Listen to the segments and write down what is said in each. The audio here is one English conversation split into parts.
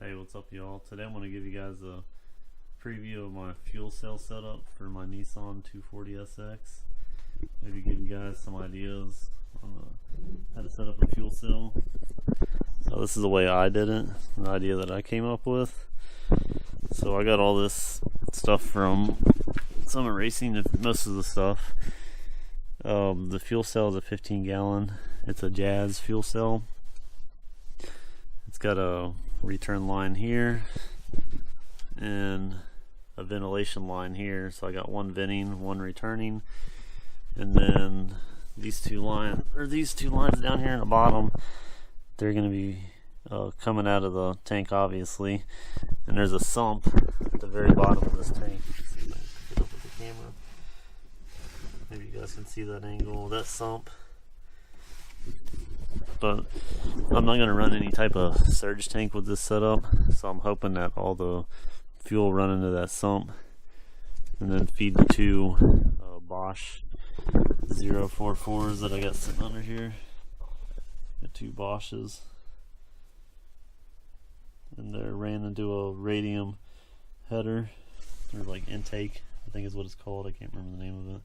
Hey, what's up y'all? Today I'm going to give you guys a preview of my fuel cell setup for my Nissan 240SX. Maybe give you guys some ideas on how to set up a fuel cell. So this is the way I did it, an idea that I came up with. So I got all this stuff from Summit Racing, most of the stuff. The fuel cell is a 15 gallon. It's a Jazz fuel cell. It's got a return line here and a ventilation line here, so I got one venting, one returning, and then these two lines down here in the bottom, they're going to be coming out of the tank, obviously. And there's a sump at the very bottom of this tank. Let's see if I can pick it up with the camera. Maybe you guys can see that angle of that sump. But I'm not going to run any type of surge tank with this setup, so I'm hoping that all the fuel run into that sump and then feed the two Bosch 044s that I got sitting under here. Got two Bosches, and they're ran into a radium header, or like intake, I think is what it's called. I can't remember the name of it.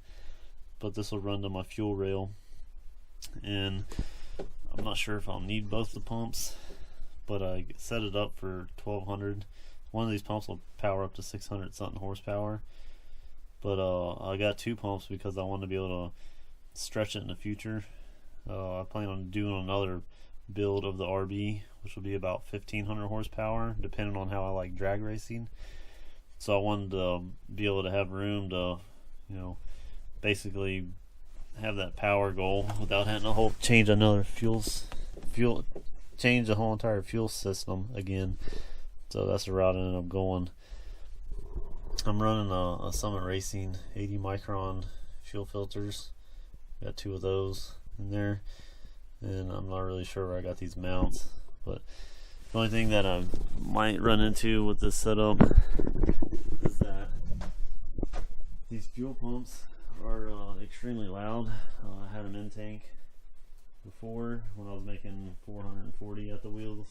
But this will run to my fuel rail, and I'm not sure if I'll need both the pumps, but I set it up for 1200. One of these pumps will power up to 600 something horsepower, but I got two pumps because I want to be able to stretch it in the future. I plan on doing another build of the RB, which will be about 1500 horsepower, depending on how I like drag racing. So I wanted to be able to have room to, basically have that power goal without having to change the whole entire fuel system again. So that's the route I ended up going. I'm running a Summit Racing 80 micron fuel filters. Got two of those in there, and I'm not really sure where I got these mounts, but the only thing that I might run into with this setup is that these fuel pumps are extremely loud. I had them in tank before when I was making 440 at the wheels,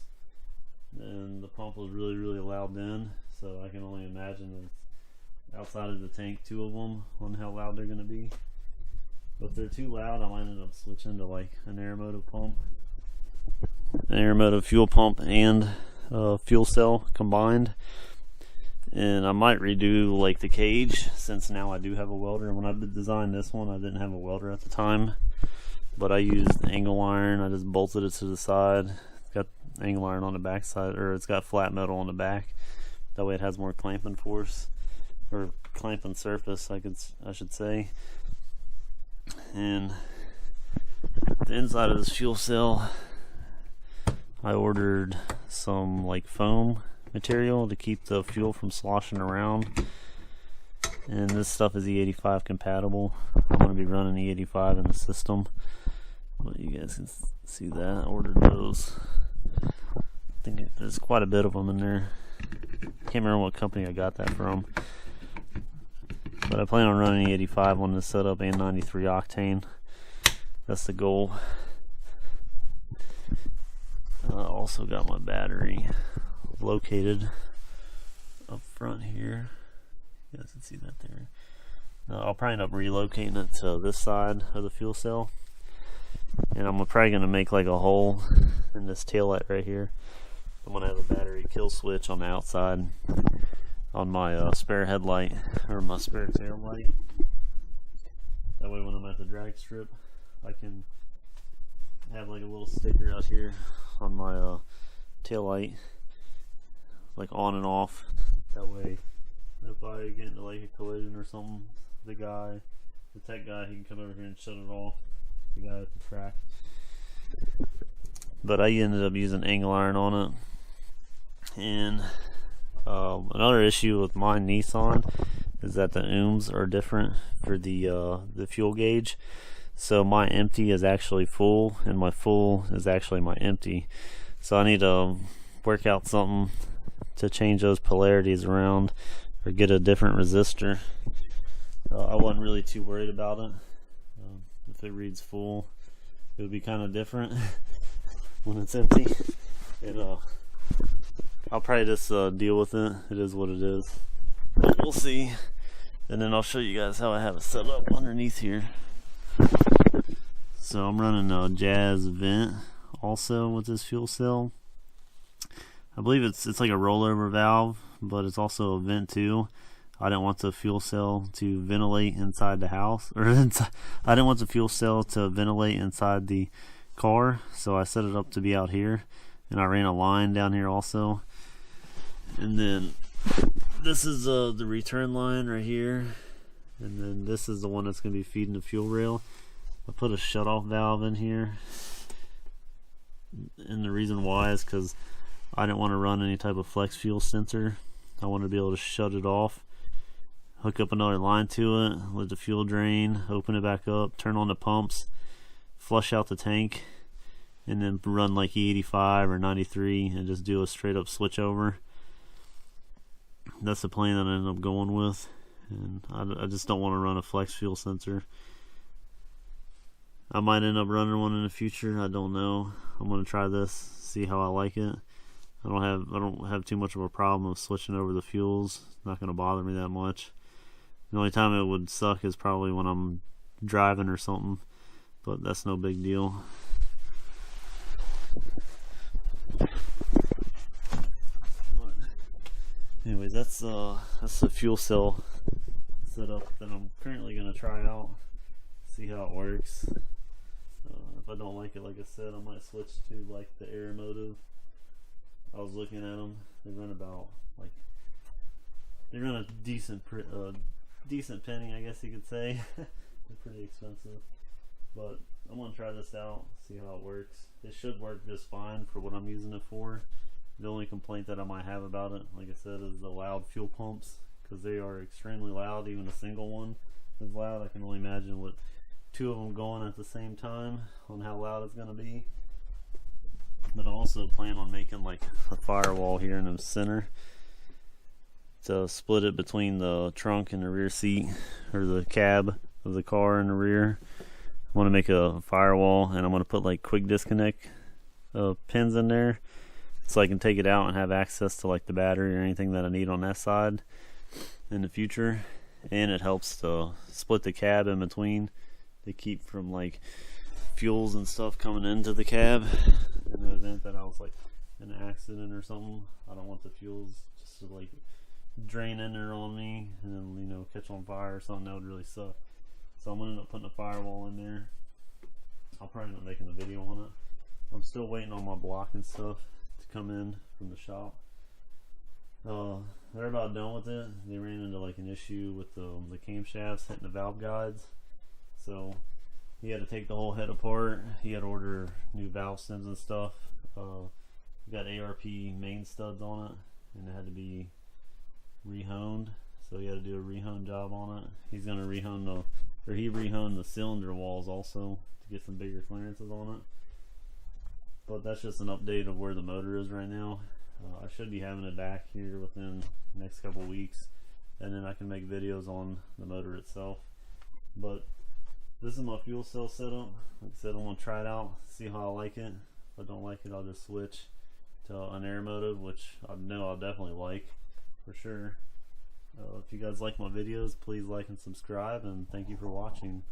and the pump was really loud then, so I can only imagine that outside of the tank, two of them, on how loud they're going to be. But if they're too loud, I might end up switching to like an aeromotive pump, an aeromotive fuel pump and fuel cell combined. And I might redo like the cage, since now I do have a welder. And when I designed this one, I didn't have a welder at the time, but I used angle iron. I just bolted it to the side. It's got angle iron on the back side, or it's got flat metal on the back. That way it has more clamping force, or clamping surface, I should say. And the inside of this fuel cell, I ordered some like foam material to keep the fuel from sloshing around, and this stuff is E85 compatible. I'm going to be running E85 in the system, but you guys can see that I ordered those. I think there's quite a bit of them in there. Can't remember what company I got that from, but I plan on running E85 on this setup and 93 octane. That's the goal. I also got my battery located up front here. You guys can see that there. I'll probably end up relocating it to this side of the fuel cell, and I'm probably going to make like a hole in this tail light right here. I'm going to have a battery kill switch on the outside on my spare headlight, or my spare tail light. That way when I'm at the drag strip, I can have like a little sticker out here on my tail light, like on and off. That way if I get into like a collision or something, the tech guy, he can come over here and shut it off, the guy at the track. But I ended up using angle iron on it. And another issue with my Nissan is that the ohms are different for the fuel gauge. So my empty is actually full, and my full is actually my empty. So I need to work out something to change those polarities around, or get a different resistor. I wasn't really too worried about it. If it reads full, it would be kind of different. When it's empty, it I'll probably just deal with it. It is what it is. But we'll see. And then I'll show you guys how I have it set up underneath here. So I'm running a Jazz vent also with this fuel cell. I believe it's like a rollover valve, but it's also a vent too. I didn't want the fuel cell to ventilate inside the house, or inside, I didn't want the fuel cell to ventilate inside the car, so I set it up to be out here, and I ran a line down here also. And then this is the return line right here, and then this is the one that's going to be feeding the fuel rail. I put a shutoff valve in here, and the reason why is because I didn't want to run any type of flex fuel sensor. I want to be able to shut it off, hook up another line to it, let the fuel drain, open it back up, turn on the pumps, flush out the tank, and then run like E85 or 93 and just do a straight up switch over. That's the plan that I ended up going with, and I just don't want to run a flex fuel sensor. I might end up running one in the future, I don't know. I'm going to try this, see how I like it. I don't have too much of a problem of switching over the fuels. It's not going to bother me that much. The only time it would suck is probably when I'm driving or something, but that's no big deal. Anyways, that's the fuel cell setup that I'm currently going to try out, see how it works. If I don't like it, like I said, I might switch to like the Air Motive. I was looking at them. They run about like, they run a decent penny, I guess you could say. They're pretty expensive, but I'm gonna try this out, see how it works. It should work just fine for what I'm using it for. The only complaint that I might have about it, like I said, is the loud fuel pumps, because they are extremely loud. Even a single one is loud. I can only imagine what two of them going at the same time on how loud it's gonna be. But I also plan on making like a firewall here in the center to split it between the trunk and the rear seat, or the cab of the car in the rear. I want to make a firewall, and I'm going to put like quick disconnect pins in there, so I can take it out and have access to like the battery or anything that I need on that side in the future. And it helps to split the cab in between to keep from like fuels and stuff coming into the cab. In the event that I was like in an accident or something, I don't want the fuels just to like drain in there on me and then, you know, catch on fire or something. That would really suck. So I'm gonna end up putting a firewall in there. I'll probably end up making a video on it. I'm still waiting on my block and stuff to come in from the shop. They're about done with it. They ran into like an issue with the camshafts hitting the valve guides, so he had to take the whole head apart. He had to order new valve stems and stuff. Got ARP main studs on it, and it had to be rehoned, so he had to do a rehone job on it. He's gonna rehone he rehoned the cylinder walls also to get some bigger clearances on it. But that's just an update of where the motor is right now. I should be having it back here within the next couple weeks, and then I can make videos on the motor itself. But this is my fuel cell setup. Like I said, I'm gonna try it out, see how I like it. If I don't like it, I'll just switch to an Air Motive, which I know I'll definitely like for sure. If you guys like my videos, please like and subscribe, and thank you for watching.